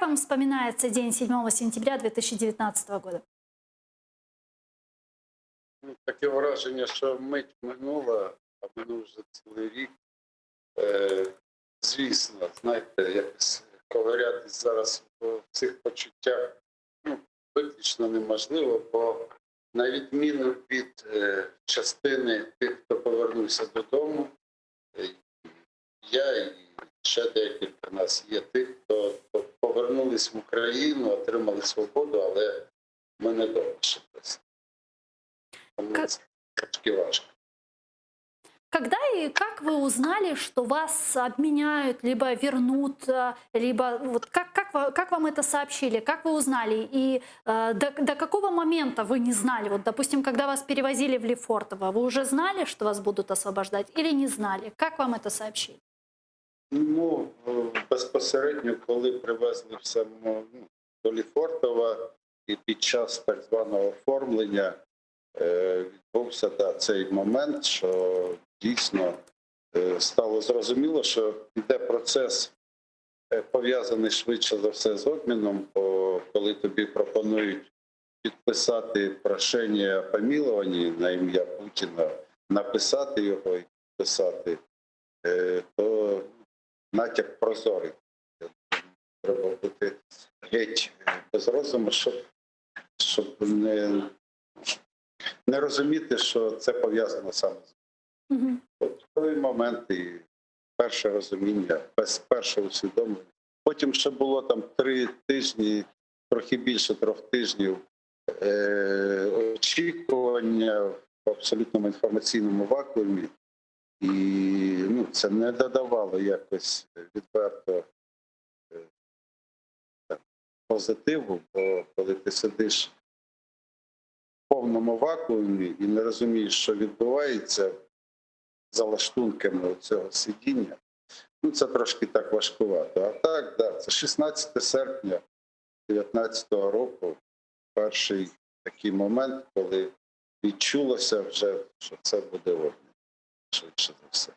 вам вспоминается день 7 сентября 2019 года? Ну, таке враження, що мить минула, а минув вже цілий рік. Е, Звісно, знаєте, якось ковирятись зараз в цих почуттях виключно неможливо, бо на відміну від частини тих, хто повернувся додому, е, я і ще декілька нас є тих, хто повернулись в Україну, отримали свободу, але ми не довго ще десь. Тому Как- це трошки важко. Когда и как вы узнали, что вас обменяют, либо вернут, либо вот как вам это сообщили, как вы узнали? И до какого момента вы не знали? Вот, допустим, когда вас перевозили в Лефортово, вы уже знали, что вас будут освобождать или не знали? Как вам это сообщили? Ну, безпосередньо, коли привезли в до Лефортова і під час так званого оформлення відбувся цей момент, що дійсно стало зрозуміло, що йде процес пов'язаний швидше за все з обміном, бо коли тобі пропонують підписати прошення о помилуванні на ім'я Путіна, написати його і підписати, то натяк прозорий. Треба бути геть без розуму, щоб не розуміти, що це пов'язано саме з. Мгм. От той момент і перше розуміння, без першого усвідомлення. Потім ще було там 3 тижні, трохи більше 3 тижнів очікування в абсолютному інформаційному вакуумі. І це не додавало якось відверто позитиву, бо коли ти сидиш в повному вакуумі і не розумієш, що відбувається за лаштунками цього сидіння, це трошки так важкувато. А так, це 16 серпня 2019 року, перший такий момент, коли відчулося вже, що це буде обмін, швидше за все.